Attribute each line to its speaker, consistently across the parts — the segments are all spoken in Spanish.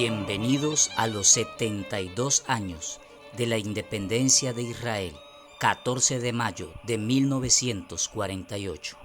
Speaker 1: Bienvenidos a los 72 años de la independencia de Israel, 14 de mayo de 1948.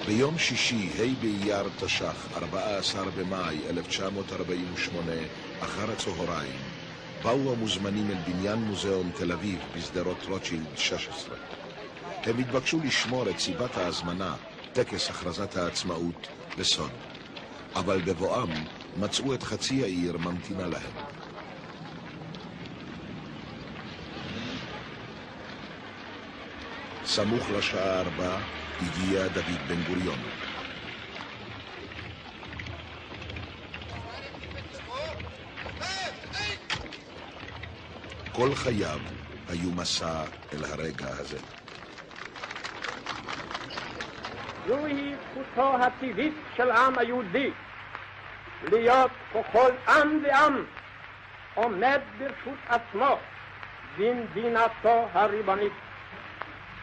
Speaker 2: ביום שישי, ה' באייר תש"ח, 14 במאי 1948, אחר הצהריים, באו המוזמנים אל בניין מוזיאון תל אביב בשדרות רוטשילד 16. הם התבקשו לשמור את סיבת ההזמנה, טקס הכרזת העצמאות, בסוד. אבל בבואם מצאו את חצי העיר ממתינה להם. סמוך לשעה 4 הגיע דוד בן גוריון. כל חייו היו מסע אל הרגע הזה.
Speaker 3: זוהי זכותו הטבעית של העם היהודי, להיות ככל עם ועם עומד ברשות עצמו במדינתו הריבונית,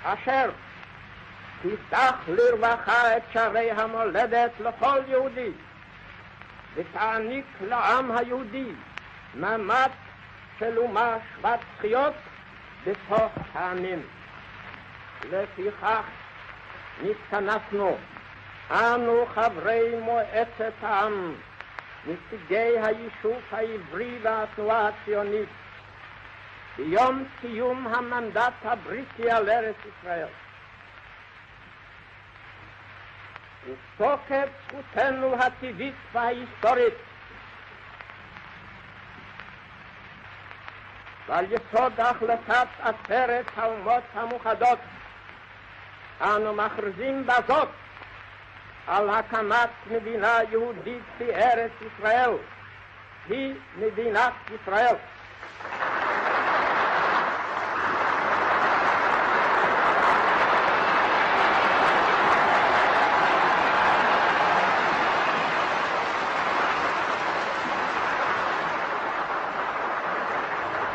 Speaker 3: אשר תפתח לרווחה את שערי המולדת לכל יהודי, ותעניק לעם היהודי מעמד של אומה שוות זכויות בתוך העמים. לפיכך נתכנסנו, אנו חברי מועצת העם, נציגי היישוב העברי והתנועה הציונית, ביום סיום המנדט הבריטי על ארץ ישראל. ותוקף זכותנו הטבעית וההיסטורית, ועל יסוד החלטת עצרת האומות המאוחדות, אנו מכריזים בזאת על הקמת מדינה יהודית בארץ ישראל, היא מדינת ישראל.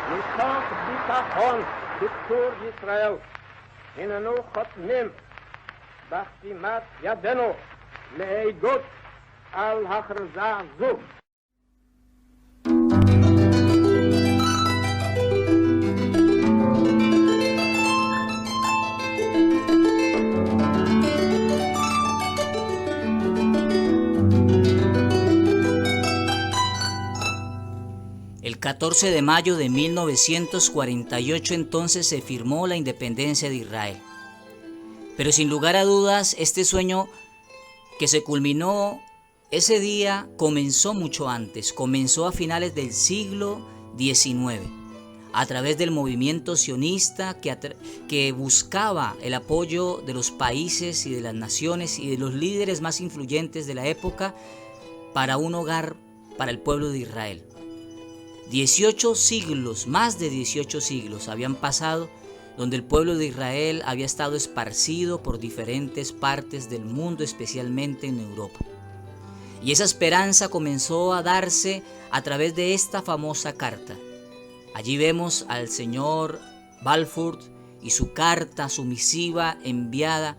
Speaker 3: מתוך ביטחון בצור ישראל, הננו חותמים בחתימת ידינו לעדות על הכרזה זו.
Speaker 1: El 14 de mayo de 1948 entonces se firmó la independencia de Israel. Pero sin lugar a dudas, este sueño que se culminó, ese día comenzó mucho antes, comenzó a finales del siglo XIX, a través del movimiento sionista que buscaba el apoyo de los países y de las naciones y de los líderes más influyentes de la época para un hogar para el pueblo de Israel. 18 siglos, más de 18 siglos habían pasado donde el pueblo de Israel había estado esparcido por diferentes partes del mundo, especialmente en Europa. Y esa esperanza comenzó a darse a través de esta famosa carta. Allí vemos al señor Balfour y su carta, su misiva enviada,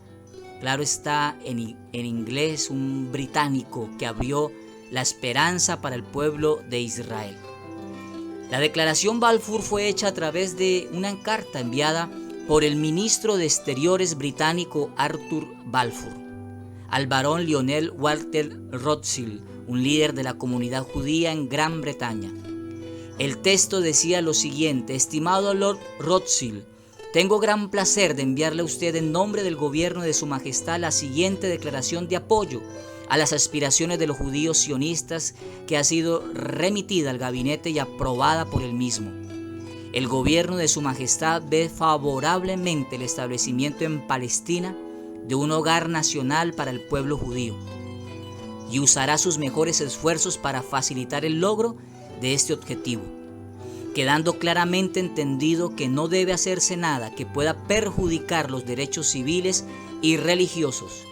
Speaker 1: claro está, en inglés, un británico que abrió la esperanza para el pueblo de Israel. La declaración Balfour fue hecha a través de una carta enviada por el ministro de Exteriores británico Arthur Balfour al barón Lionel Walter Rothschild, un líder de la comunidad judía en Gran Bretaña. El texto decía lo siguiente: estimado Lord Rothschild, tengo gran placer de enviarle a usted en nombre del gobierno de su majestad la siguiente declaración de apoyo a las aspiraciones de los judíos sionistas que ha sido remitida al gabinete y aprobada por él mismo. El gobierno de su majestad ve favorablemente el establecimiento en Palestina de un hogar nacional para el pueblo judío y usará sus mejores esfuerzos para facilitar el logro de este objetivo, quedando claramente entendido que no debe hacerse nada que pueda perjudicar los derechos civiles y religiosos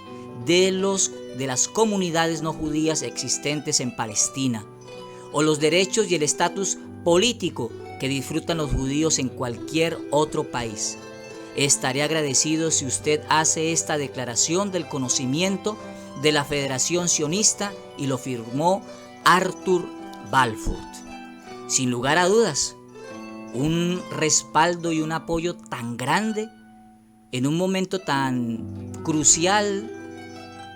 Speaker 1: de las comunidades no judías existentes en Palestina, o los derechos y el estatus político que disfrutan los judíos en cualquier otro país. Estaré agradecido si usted hace esta declaración del conocimiento de la Federación Sionista, y lo firmó Arthur Balfour. Sin lugar a dudas, un respaldo y un apoyo tan grande en un momento tan crucial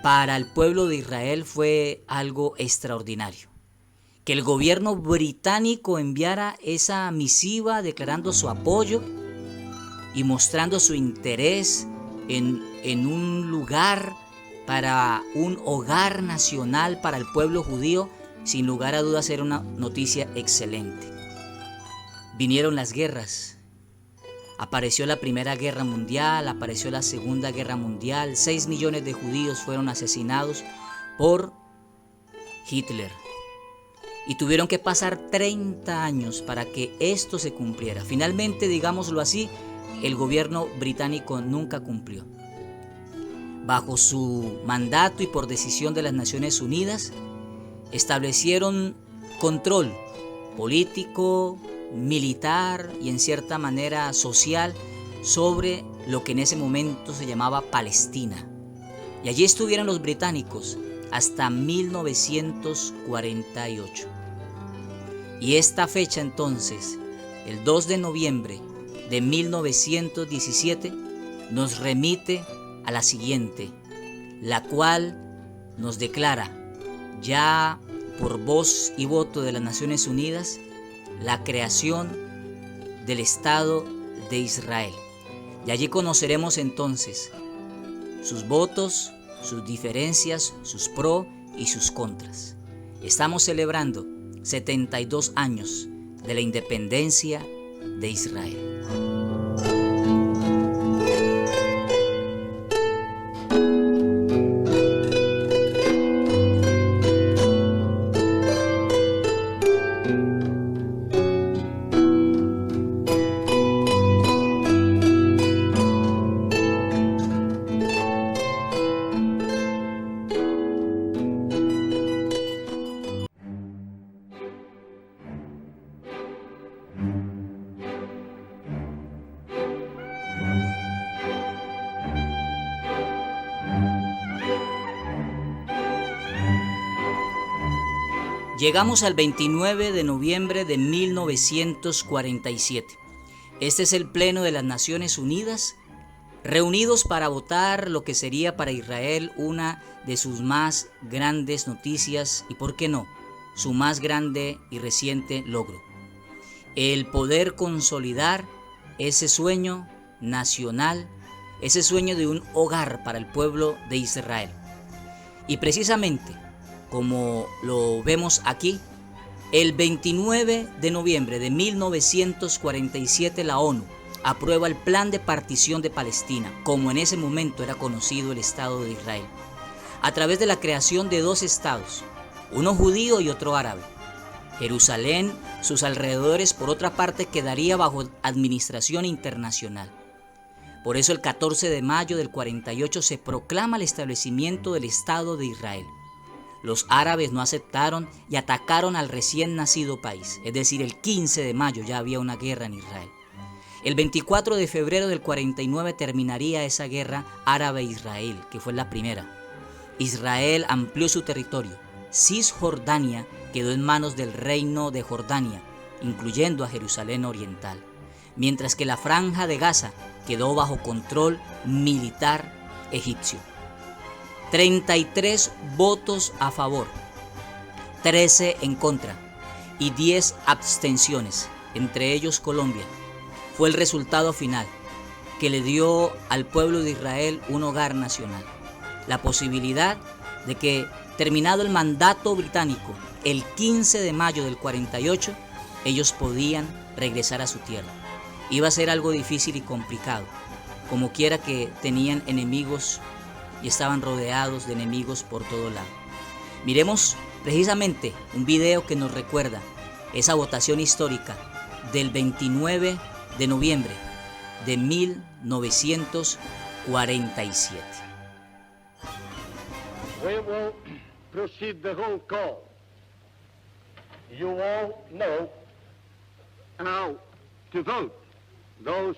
Speaker 1: para el pueblo de Israel fue algo extraordinario. Que el gobierno británico enviara esa misiva declarando su apoyo y mostrando su interés en un lugar para un hogar nacional para el pueblo judío, sin lugar a dudas era una noticia excelente. Vinieron las guerras. Apareció la Primera Guerra Mundial, apareció la Segunda Guerra Mundial, 6 millones de judíos fueron asesinados por Hitler. Y tuvieron que pasar 30 años para que esto se cumpliera. Finalmente, digámoslo así, el gobierno británico nunca cumplió. Bajo su mandato y por decisión de las Naciones Unidas, establecieron control político, militar y en cierta manera social sobre lo que en ese momento se llamaba Palestina. Y allí estuvieron los británicos hasta 1948. Y esta fecha entonces, el 2 de noviembre de 1917, nos remite a la siguiente, la cual nos declara ya por voz y voto de las Naciones Unidas la creación del Estado de Israel. Y allí conoceremos entonces sus votos, sus diferencias, sus pros y sus contras. Estamos celebrando 72 años de la independencia de Israel. Llegamos al 29 de noviembre de 1947. Este es el Pleno de las Naciones Unidas, reunidos para votar lo que sería para Israel una de sus más grandes noticias y, ¿por qué no?, su más grande y reciente logro. El poder consolidar ese sueño nacional, ese sueño de un hogar para el pueblo de Israel. Y precisamente, como lo vemos aquí, el 29 de noviembre de 1947 la ONU aprueba el Plan de Partición de Palestina, como en ese momento era conocido el Estado de Israel, a través de la creación de dos estados, uno judío y otro árabe. Jerusalén, sus alrededores, por otra parte, quedaría bajo administración internacional. Por eso el 14 de mayo del 48 se proclama el establecimiento del Estado de Israel. Los árabes no aceptaron y atacaron al recién nacido país, es decir, el 15 de mayo ya había una guerra en Israel. El 24 de febrero del 49 terminaría esa guerra árabe-israel, que fue la primera. Israel amplió su territorio. Cisjordania quedó en manos del reino de Jordania, incluyendo a Jerusalén Oriental, mientras que la franja de Gaza quedó bajo control militar egipcio. 33 votos a favor, 13 en contra y 10 abstenciones, entre ellos Colombia, fue el resultado final que le dio al pueblo de Israel un hogar nacional, la posibilidad de que, terminado el mandato británico, el 15 de mayo del 48, ellos podían regresar a su tierra. Iba a ser algo difícil y complicado, como quiera que tenían enemigos y estaban rodeados de enemigos por todo lado. Miremos precisamente un video que nos recuerda esa votación histórica del 29 de noviembre de 1947.
Speaker 3: We will proceed the roll call. You all know how to vote. Those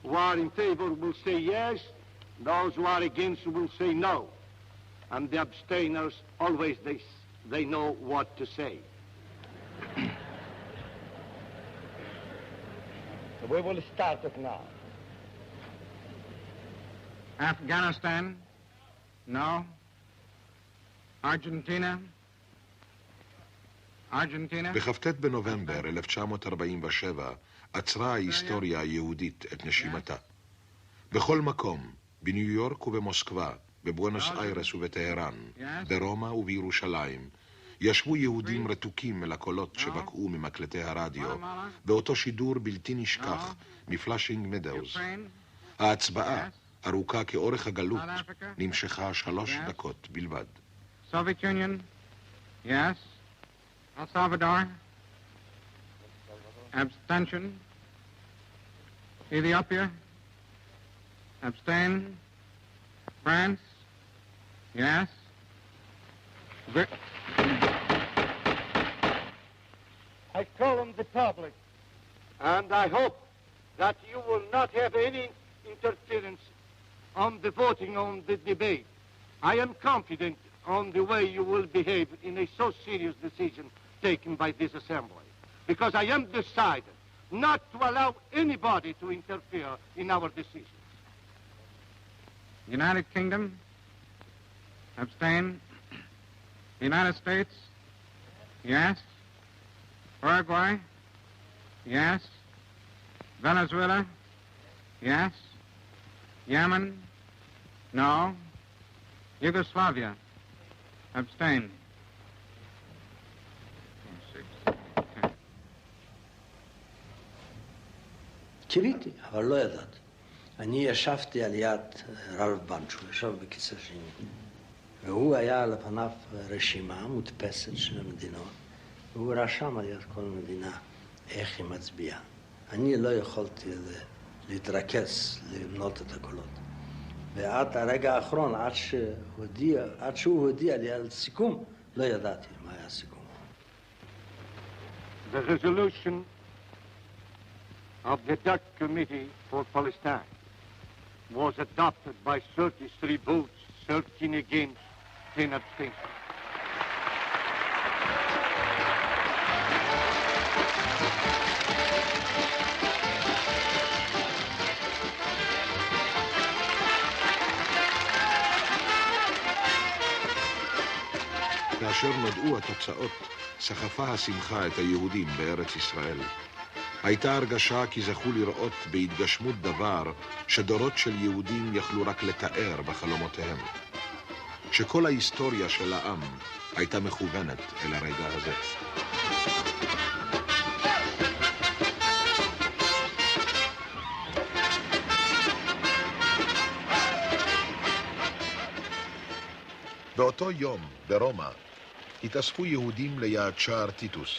Speaker 3: who are in favor will say yes. Those who are against will say no. And the abstainers, always they know what to say. We will start it now.
Speaker 4: Afghanistan? No. Argentina? Argentina?
Speaker 2: בכ"ט בנובמבר 1947 עצרה ההיסטוריה היהודית את נשימתה. בכל מקום, בניו יורק ובמוסקבה, בבואנוס איירס ובטהרן, ברומא ובירושלים, ישבו יהודים רתוקים אל הקולות שבקעו ממקלטי הרדיו, באותו שידור בלתי נשכח מפלאשינג מדאוז. ההצבעה, ארוכה כאורך הגלות, נמשכה 3 דקות בלבד.
Speaker 4: Soviet Union? Yes. El Salvador? Abstention. Ethiopia? Abstain. France? Yes.
Speaker 3: I call on the public, and I hope that you will not have any interference on the voting on the debate. I am confident on the way you will behave in a so serious decision taken by this assembly, because I am decided not to allow anybody to interfere in our decisions.
Speaker 4: United Kingdom? Abstain. United States? Yes. Uruguay? Yes. Venezuela? Yes. Yemen? No. Yugoslavia? Abstain. 6, 10.
Speaker 5: קיוויתי, אבל לא ידעתי. אני ישבתי על יד רב בנצ'ו, ישב בכיסא שני, והוא היה לפניו רשימה מודפסת של המדינות, והוא רשם על יד כל מדינה איך היא מצביעה. אני לא יכולתי להתרכז, למנות את הקולות. ועד הרגע האחרון, עד שהוא הודיע לי על סיכום, לא ידעתי מה היה הסיכום.
Speaker 3: The resolution of the DUC Committee for Palestine was adopted by 33 votes, 13 against, 10 abstentions.
Speaker 2: כאשר נודעו התוצאות, סחפה השמחה את היהודים בארץ ישראל. הייתה הרגשה כי זכו לראות בהתגשמות דבר שדורות של יהודים יכלו רק לתאר בחלומותיהם. שכל ההיסטוריה של העם הייתה מכוונת אל הרגע הזה. באותו יום, ברומא, התאספו יהודים ליד שער טיטוס.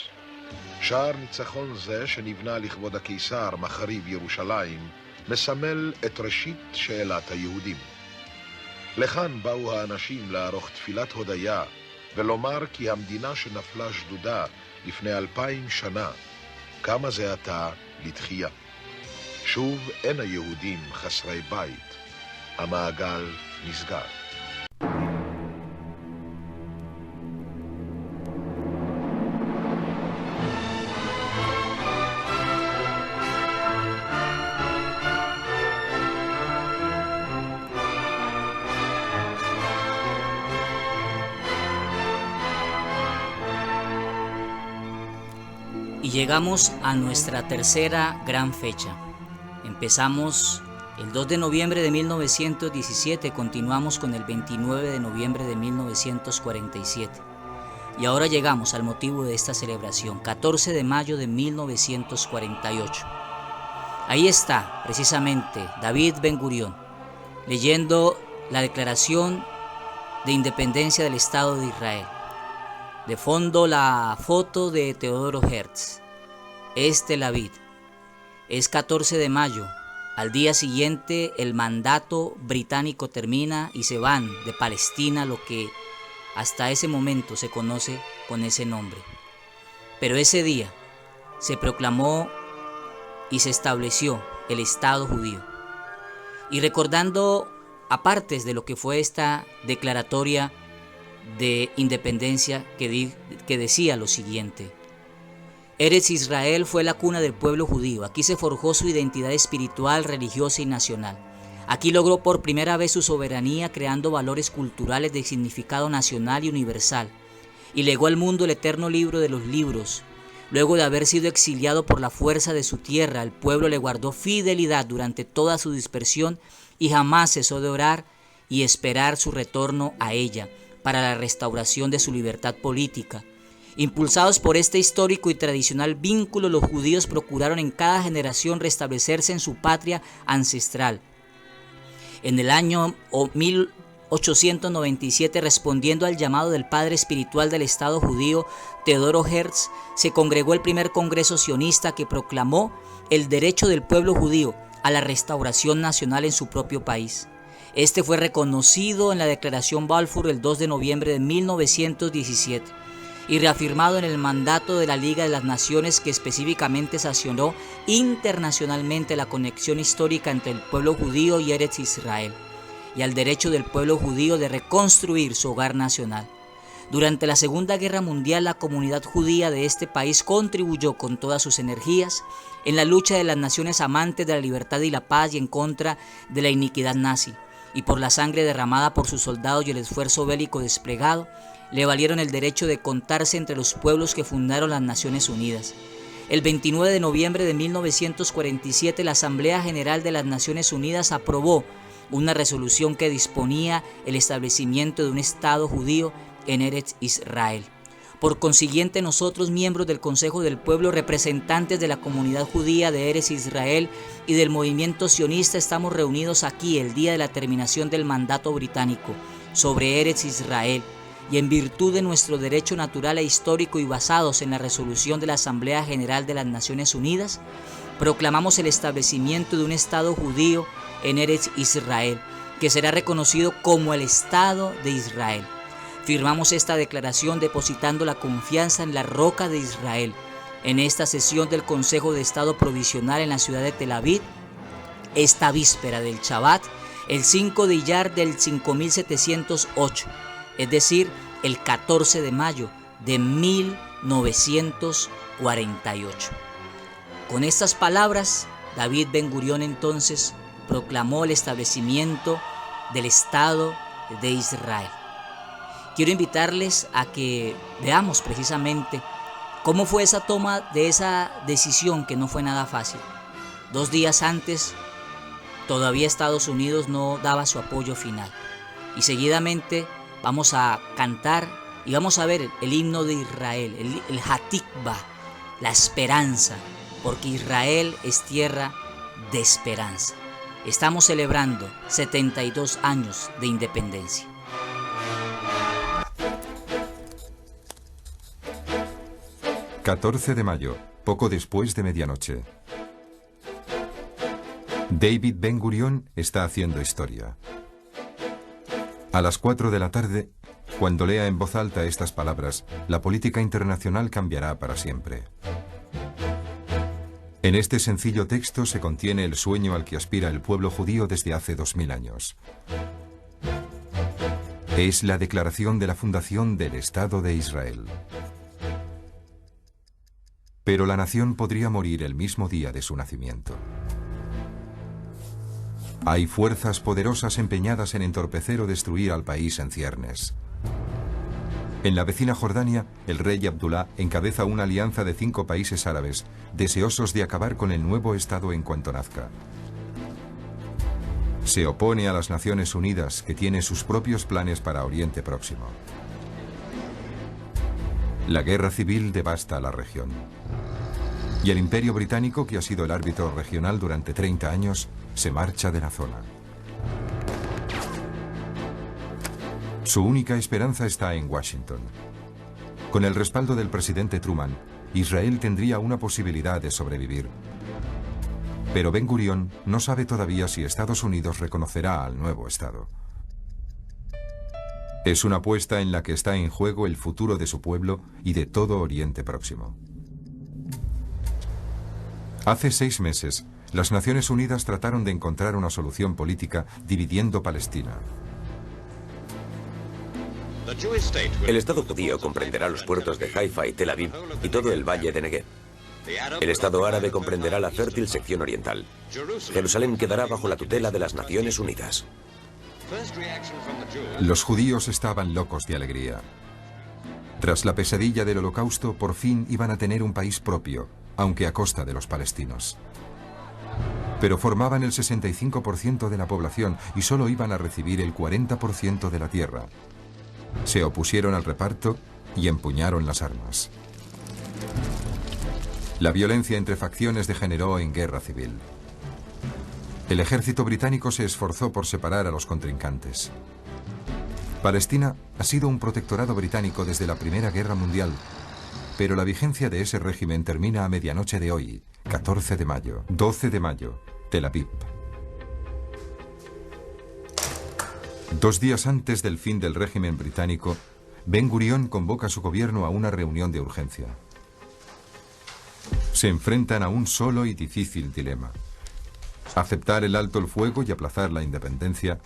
Speaker 2: שער ניצחון זה, שנבנה לכבוד הקיסר מחריב ירושלים, מסמל את ראשית שאלת היהודים. לכאן באו האנשים לערוך תפילת הודיה, ולומר כי המדינה שנפלה שדודה לפני 2000 שנה, כמה זה עתה לתחייה. שוב אין היהודים חסרי בית, המעגל נסגר.
Speaker 1: Y llegamos a nuestra tercera gran fecha. Empezamos el 2 de noviembre de 1917, continuamos con el 29 de noviembre de 1947. Y ahora llegamos al motivo de esta celebración, 14 de mayo de 1948. Ahí está, precisamente, David Ben-Gurión, leyendo la Declaración de Independencia del Estado de Israel. De fondo la foto de Teodoro Herz. Es Tel Aviv. Es 14 de mayo. Al día siguiente el mandato británico termina y se van de Palestina, lo que hasta ese momento se conoce con ese nombre. Pero ese día se proclamó y se estableció el Estado judío. Y recordando a partes de lo que fue esta declaratoria de independencia que decía lo siguiente: Eretz Israel fue la cuna del pueblo judío. Aquí se forjó su identidad espiritual, religiosa y nacional. Aquí logró por primera vez su soberanía, creando valores culturales de significado nacional y universal, y legó al mundo el eterno libro de los libros. Luego de haber sido exiliado por la fuerza de su tierra, el pueblo le guardó fidelidad durante toda su dispersión y jamás cesó de orar y esperar su retorno a ella para la restauración de su libertad política. Impulsados por este histórico y tradicional vínculo, los judíos procuraron en cada generación restablecerse en su patria ancestral. En el año 1897, respondiendo al llamado del padre espiritual del Estado judío, Teodoro Herz, se congregó el primer congreso sionista que proclamó el derecho del pueblo judío a la restauración nacional en su propio país. Este fue reconocido en la Declaración Balfour el 2 de noviembre de 1917 y reafirmado en el mandato de la Liga de las Naciones, que específicamente sancionó internacionalmente la conexión histórica entre el pueblo judío y Eretz Israel, y al derecho del pueblo judío de reconstruir su hogar nacional. Durante la Segunda Guerra Mundial, la comunidad judía de este país contribuyó con todas sus energías en la lucha de las naciones amantes de la libertad y la paz y en contra de la iniquidad nazi, y por la sangre derramada por sus soldados y el esfuerzo bélico desplegado, le valieron el derecho de contarse entre los pueblos que fundaron las Naciones Unidas. El 29 de noviembre de 1947, la Asamblea General de las Naciones Unidas aprobó una resolución que disponía el establecimiento de un Estado judío en Eretz Israel. Por consiguiente, nosotros, miembros del Consejo del Pueblo, representantes de la comunidad judía de Eretz Israel y del movimiento sionista, estamos reunidos aquí el día de la terminación del mandato británico sobre Eretz Israel, y en virtud de nuestro derecho natural e histórico y basados en la resolución de la Asamblea General de las Naciones Unidas, proclamamos el establecimiento de un Estado judío en Eretz Israel, que será reconocido como el Estado de Israel. Firmamos esta declaración depositando la confianza en la roca de Israel. En esta sesión del Consejo de Estado Provisional en la ciudad de Tel Aviv, esta víspera del Shabbat, el 5 de Iyar del 5708, es decir, el 14 de mayo de 1948. Con estas palabras, David Ben-Gurión entonces proclamó el establecimiento del Estado de Israel. Quiero invitarles a que veamos precisamente cómo fue esa toma de esa decisión, que no fue nada fácil. 2 días antes, todavía Estados Unidos no daba su apoyo final. Y seguidamente vamos a cantar y vamos a ver el himno de Israel, el Hatikva, la esperanza, porque Israel es tierra de esperanza. Estamos celebrando 72 años de independencia.
Speaker 6: ...14 de mayo, poco después de medianoche. David Ben Gurión está haciendo historia. A las 4 de la tarde, cuando lea en voz alta estas palabras, la política internacional cambiará para siempre. En este sencillo texto se contiene el sueño al que aspira el pueblo judío desde hace 2000 años. Es la declaración de la fundación del Estado de Israel. Pero la nación podría morir el mismo día de su nacimiento. Hay fuerzas poderosas empeñadas en entorpecer o destruir al país en ciernes. En la vecina Jordania, el rey Abdullah encabeza una alianza de 5 países árabes, deseosos de acabar con el nuevo Estado en cuanto nazca. Se opone a las Naciones Unidas, que tiene sus propios planes para Oriente Próximo. La guerra civil devasta la región. Y el Imperio Británico, que ha sido el árbitro regional durante 30 años, se marcha de la zona. Su única esperanza está en Washington. Con el respaldo del presidente Truman, Israel tendría una posibilidad de sobrevivir. Pero Ben Gurión no sabe todavía si Estados Unidos reconocerá al nuevo Estado. Es una apuesta en la que está en juego el futuro de su pueblo y de todo Oriente Próximo. Hace 6 meses, las Naciones Unidas trataron de encontrar una solución política dividiendo Palestina.
Speaker 7: El Estado judío comprenderá los puertos de Haifa y Tel Aviv y todo el valle de Negev. El Estado árabe comprenderá la fértil sección oriental. Jerusalén quedará bajo la tutela de las Naciones Unidas.
Speaker 6: Los judíos estaban locos de alegría. Tras la pesadilla del Holocausto, por fin iban a tener un país propio, aunque a costa de los palestinos. Pero formaban el 65% de la población y solo iban a recibir el 40% de la tierra. Se opusieron al reparto y empuñaron las armas. La violencia entre facciones degeneró en guerra civil. El ejército británico se esforzó por separar a los contrincantes. Palestina ha sido un protectorado británico desde la Primera Guerra Mundial, pero la vigencia de ese régimen termina a medianoche de hoy, 14 de mayo. 12 de mayo, Tel Aviv. 2 días antes del fin del régimen británico, Ben Gurión convoca a su gobierno a una reunión de urgencia. Se enfrentan a un solo y difícil dilema: aceptar el alto el fuego y aplazar la independencia,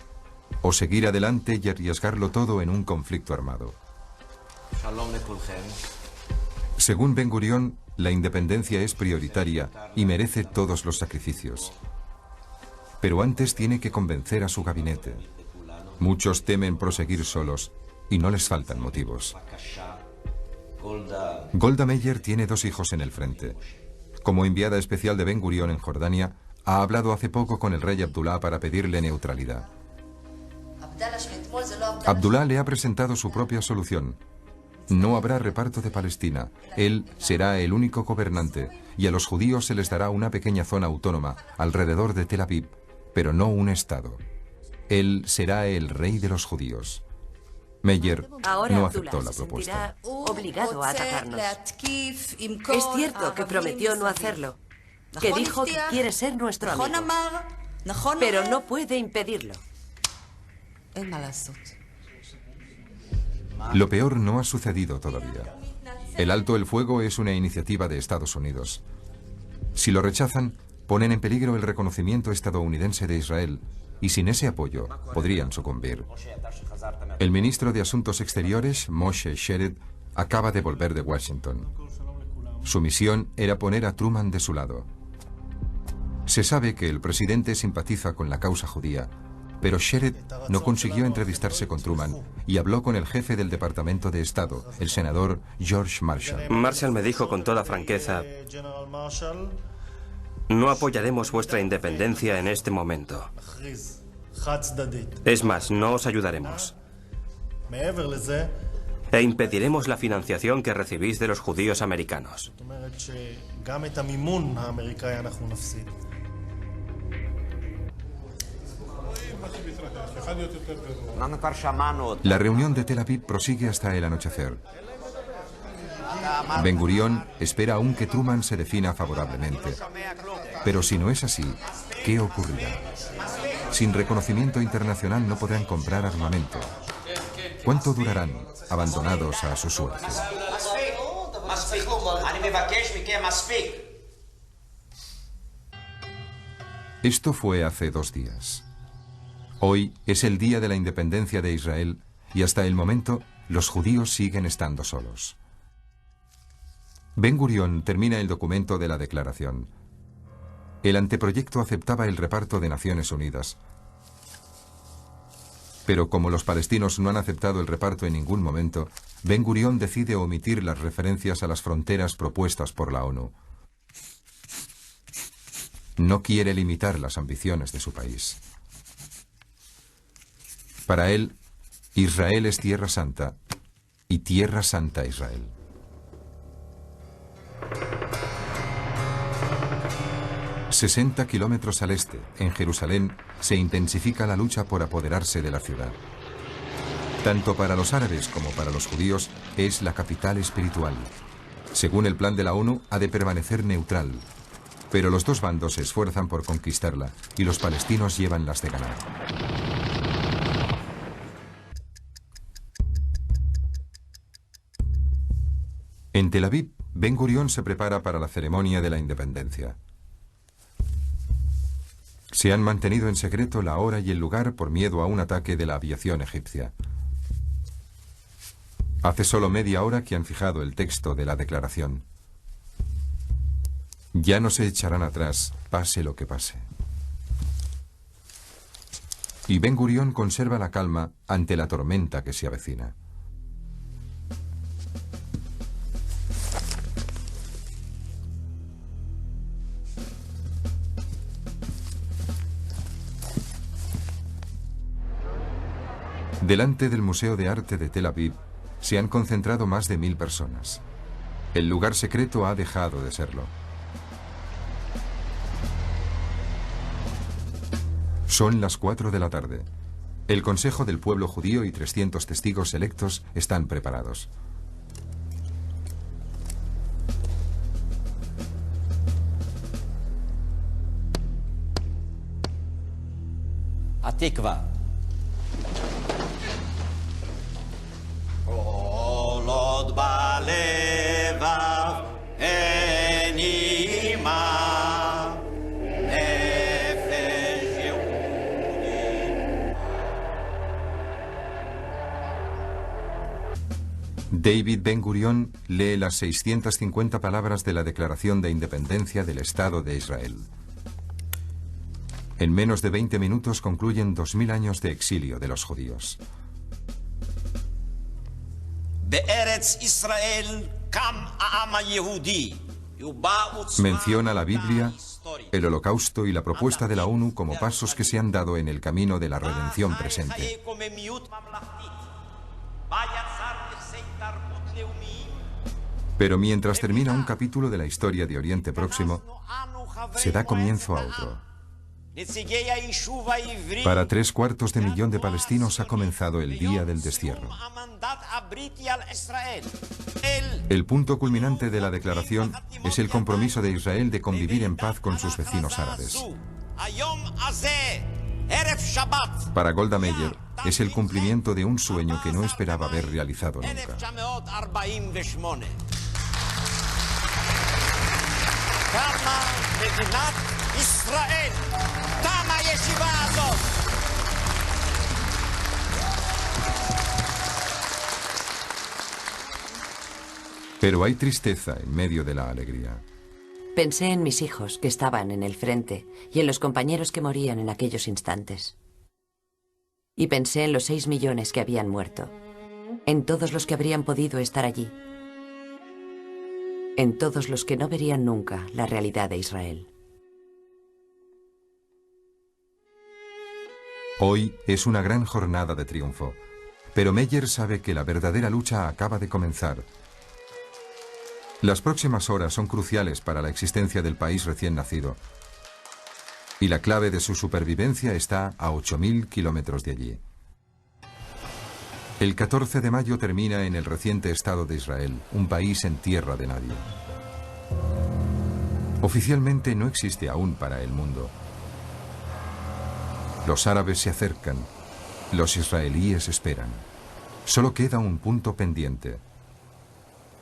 Speaker 6: o seguir adelante y arriesgarlo todo en un conflicto armado. Según Ben Gurión, la independencia es prioritaria y merece todos los sacrificios. Pero antes tiene que convencer a su gabinete. Muchos temen proseguir solos y no les faltan motivos. Golda Meir tiene 2 hijos en el frente. Como enviada especial de Ben Gurión en Jordania, ha hablado hace poco con el rey Abdullah para pedirle neutralidad. Abdullah le ha presentado su propia solución. No habrá reparto de Palestina. Él será el único gobernante y a los judíos se les dará una pequeña zona autónoma alrededor de Tel Aviv, pero no un estado. Él será el rey de los judíos. Meir no aceptó la propuesta.
Speaker 8: Obligado a atacarnos. Es cierto que prometió no hacerlo, que dijo que quiere ser nuestro amigo, pero no puede impedirlo.
Speaker 6: Lo peor no ha sucedido todavía. El alto el fuego es una iniciativa de Estados Unidos. Si lo rechazan, ponen en peligro el reconocimiento estadounidense de Israel, y sin ese apoyo podrían sucumbir. El ministro de Asuntos Exteriores, Moshe Shered, acaba de volver de Washington. Su misión era poner a Truman de su lado. Se sabe que el presidente simpatiza con la causa judía, pero Shered no consiguió entrevistarse con Truman y habló con el jefe del Departamento de Estado, el senador George Marshall.
Speaker 9: Marshall me dijo con toda franqueza: no apoyaremos vuestra independencia en este momento. Es más, no os ayudaremos. E impediremos la financiación que recibís de los judíos americanos.
Speaker 6: La reunión de Tel Aviv prosigue hasta el anochecer. Ben Gurión espera aún que Truman se defina favorablemente. Pero si no es así, ¿qué ocurrirá? Sin reconocimiento internacional no podrán comprar armamento. ¿Cuánto durarán abandonados a su suerte? Esto fue hace 2 días. Hoy es el día de la independencia de Israel y hasta el momento los judíos siguen estando solos. Ben Gurión termina el documento de la declaración. El anteproyecto aceptaba el reparto de Naciones Unidas. Pero como los palestinos no han aceptado el reparto en ningún momento, Ben Gurión decide omitir las referencias a las fronteras propuestas por la ONU. No quiere limitar las ambiciones de su país. Para él, Israel es Tierra Santa y Tierra Santa Israel. ...60 kilómetros al este, en Jerusalén, se intensifica la lucha por apoderarse de la ciudad. Tanto para los árabes como para los judíos, es la capital espiritual. Según el plan de la ONU, ha de permanecer neutral. Pero los dos bandos se esfuerzan por conquistarla, y los palestinos llevan las de ganar. En Tel Aviv, Ben Gurión se prepara para la ceremonia de la independencia. Se han mantenido en secreto la hora y el lugar por miedo a un ataque de la aviación egipcia. Hace solo media hora que han fijado el texto de la declaración. Ya no se echarán atrás, pase lo que pase. Y Ben Gurión conserva la calma ante la tormenta que se avecina. Delante del Museo de Arte de Tel Aviv se han concentrado más de 1000 personas. El lugar secreto ha dejado de serlo. Son las 4 de la tarde. El Consejo del Pueblo Judío y 300 testigos electos están preparados.
Speaker 10: Atikva.
Speaker 6: David Ben Gurión lee las 650 palabras de la Declaración de Independencia del Estado de Israel. En menos de 20 minutos concluyen 2000 años de exilio de los judíos. Menciona la Biblia, el Holocausto y la propuesta de la ONU como pasos que se han dado en el camino de la redención presente. Pero mientras termina un capítulo de la historia de Oriente Próximo, se da comienzo a otro. Para 3/4 millón de palestinos ha comenzado el día del destierro. El punto culminante de la declaración es el compromiso de Israel de convivir en paz con sus vecinos árabes. Para Golda Meir es el cumplimiento de un sueño que no esperaba haber realizado nunca. Pero hay tristeza en medio de la alegría.
Speaker 8: Pensé en mis hijos que estaban en el frente y en los compañeros que morían en aquellos instantes. Y pensé en los 6 millones que habían muerto, en todos los que habrían podido estar allí, en todos los que no verían nunca la realidad de Israel.
Speaker 6: Hoy es una gran jornada de triunfo. Pero Meyer sabe que la verdadera lucha acaba de comenzar. Las próximas horas son cruciales para la existencia del país recién nacido. Y la clave de su supervivencia está a 8.000 kilómetros de allí. El 14 de mayo termina en el reciente Estado de Israel, un país en tierra de nadie. Oficialmente no existe aún para el mundo. Los árabes se acercan, los israelíes esperan. Solo queda un punto pendiente.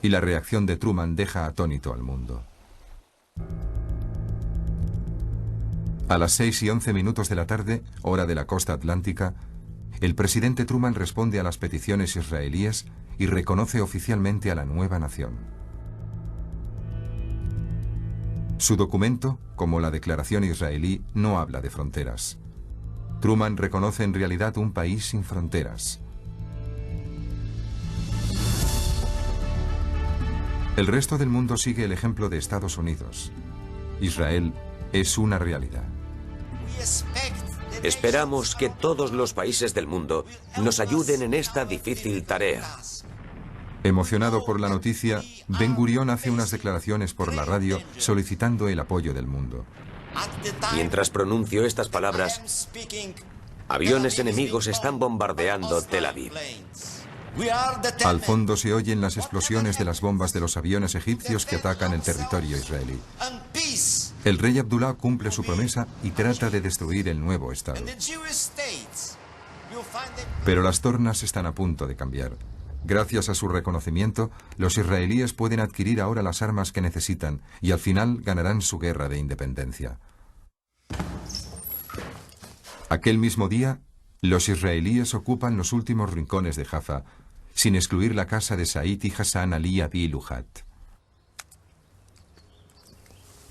Speaker 6: Y la reacción de Truman deja atónito al mundo. A las 6:11 de la tarde, hora de la costa atlántica, el presidente Truman responde a las peticiones israelíes y reconoce oficialmente a la nueva nación. Su documento, como la declaración israelí, no habla de fronteras. Truman reconoce en realidad un país sin fronteras. El resto del mundo sigue el ejemplo de Estados Unidos. Israel es una realidad.
Speaker 7: Esperamos que todos los países del mundo nos ayuden en esta difícil tarea.
Speaker 6: Emocionado por la noticia, Ben Gurión hace unas declaraciones por la radio solicitando el apoyo del mundo.
Speaker 7: Mientras pronuncio estas palabras, aviones enemigos están bombardeando Tel Aviv.
Speaker 6: Al fondo se oyen las explosiones de las bombas de los aviones egipcios que atacan el territorio israelí. El rey Abdullah cumple su promesa y trata de destruir el nuevo Estado. Pero las tornas están a punto de cambiar. Gracias a su reconocimiento, los israelíes pueden adquirir ahora las armas que necesitan y al final ganarán su guerra de independencia. Aquel mismo día, los israelíes ocupan los últimos rincones de Jaffa, sin excluir la casa de Said y Hassan Ali Abi Luhat.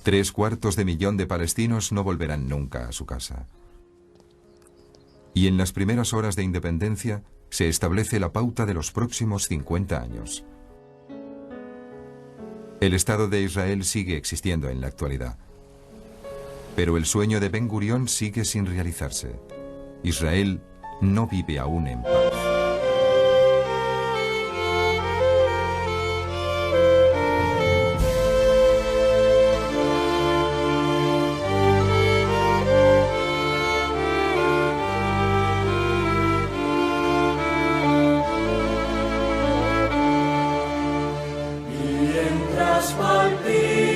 Speaker 6: 750.000 de palestinos no volverán nunca a su casa. Y en las primeras horas de independencia se establece la pauta de los próximos 50 años. El Estado de Israel sigue existiendo en la actualidad. Pero el sueño de Ben Gurión sigue sin realizarse. Israel no vive aún en paz.
Speaker 10: Mientras palpita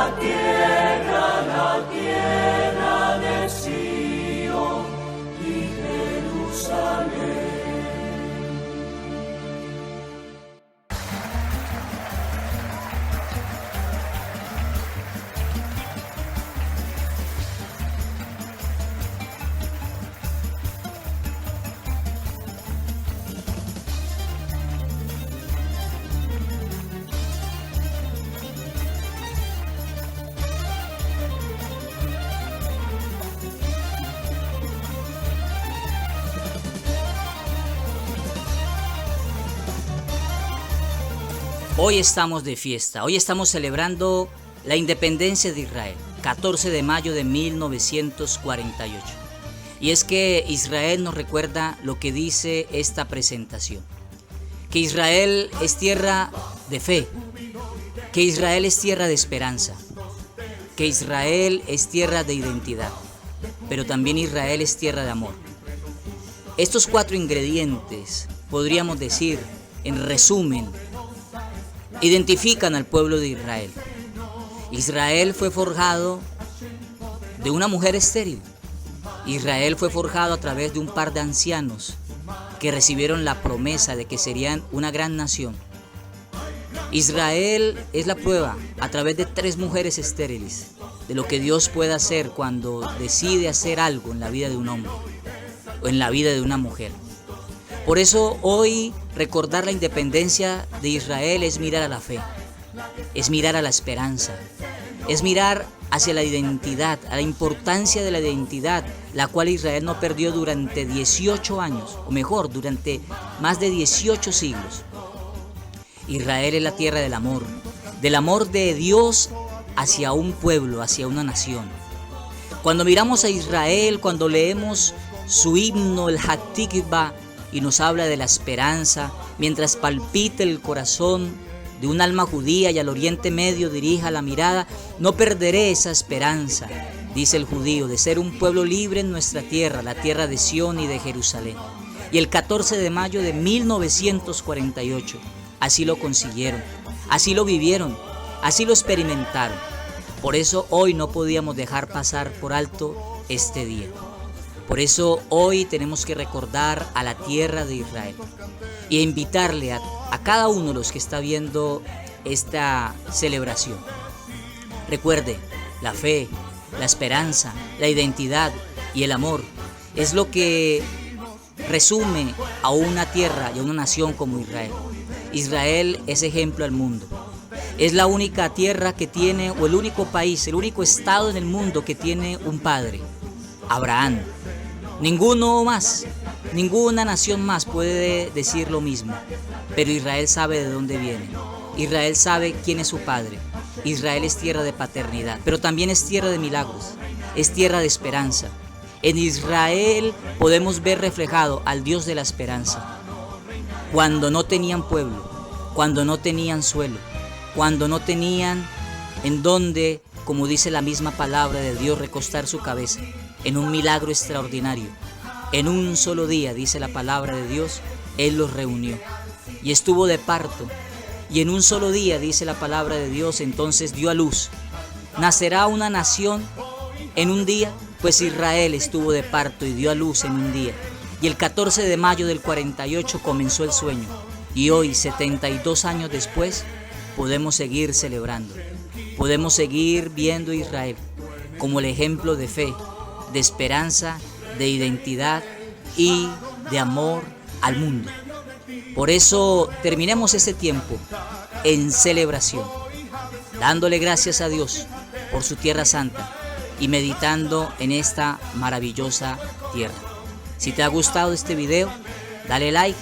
Speaker 10: la tierra de Sion y Jerusalén.
Speaker 1: Hoy estamos de fiesta, hoy estamos celebrando la independencia de Israel, 14 de mayo de 1948. Y es que Israel nos recuerda lo que dice esta presentación, que Israel es tierra de fe, que Israel es tierra de esperanza, que Israel es tierra de identidad, pero también Israel es tierra de amor. Estos 4 ingredientes, podríamos decir, en resumen, identifican al pueblo de Israel. Israel fue forjado de una mujer estéril. Israel fue forjado a través de un par de ancianos que recibieron la promesa de que serían una gran nación. Israel es la prueba a través de 3 mujeres estériles de lo que Dios puede hacer cuando decide hacer algo en la vida de un hombre o en la vida de una mujer. Por eso hoy recordar la independencia de Israel es mirar a la fe, es mirar a la esperanza, es mirar hacia la identidad, a la importancia de la identidad, la cual Israel no perdió durante 18 años, o mejor, durante más de 18 siglos. Israel es la tierra del amor de Dios hacia un pueblo, hacia una nación. Cuando miramos a Israel, cuando leemos su himno, el Hatikva, y nos habla de la esperanza, mientras palpita el corazón de un alma judía y al Oriente Medio dirija la mirada, no perderé esa esperanza, dice el judío, de ser un pueblo libre en nuestra tierra, la tierra de Sión y de Jerusalén. Y el 14 de mayo de 1948, así lo consiguieron, así lo vivieron, así lo experimentaron. Por eso hoy no podíamos dejar pasar por alto este día. Por eso hoy tenemos que recordar a la tierra de Israel y invitarle a cada uno de los que está viendo esta celebración. Recuerde, la fe, la esperanza, la identidad y el amor es lo que resume a una tierra y a una nación como Israel. Israel es ejemplo al mundo. Es la única tierra que tiene, o el único país, el único estado en el mundo que tiene un padre, Abraham. Ninguno más, ninguna nación más puede decir lo mismo, pero Israel sabe de dónde viene. Israel sabe quién es su padre. Israel es tierra de paternidad, pero también es tierra de milagros, es tierra de esperanza. En Israel podemos ver reflejado al Dios de la esperanza. Cuando no tenían pueblo, cuando no tenían suelo, cuando no tenían en donde, como dice la misma palabra de Dios, recostar su cabeza, en un milagro extraordinario, en un solo día, dice la palabra de Dios, Él los reunió y estuvo de parto. Y en un solo día, dice la palabra de Dios, entonces dio a luz. ¿Nacerá una nación en un día? Pues Israel estuvo de parto y dio a luz en un día. Y el 14 de mayo del 48 comenzó el sueño. Y hoy, 72 años después, podemos seguir celebrando. Podemos seguir viendo a Israel como el ejemplo de fe, de esperanza, de identidad y de amor al mundo. Por eso terminemos este tiempo en celebración, dándole gracias a Dios por su tierra santa y meditando en esta maravillosa tierra. Si te ha gustado este video, dale like.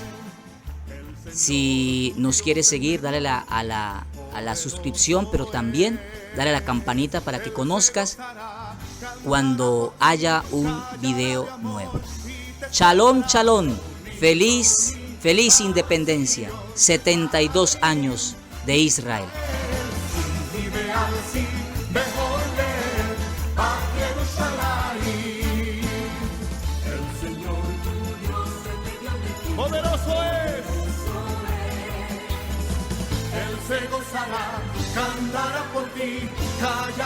Speaker 1: Si nos quieres seguir, dale a la suscripción, pero también dale a la campanita para que conozcas cuando haya un video nuevo. Shalom, shalom. Feliz independencia. 72 años de Israel.
Speaker 10: Poderoso es. Él se gozará, cantará por ti, callará.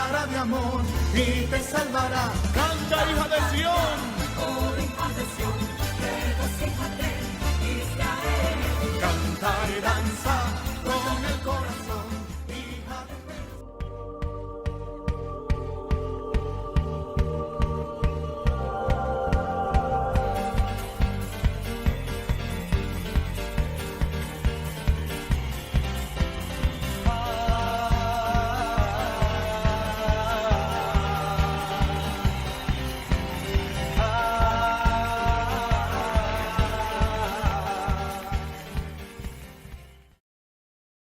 Speaker 10: y te salvará. Canta, hija de Sión. Oh, hija de Sión, regocíjate.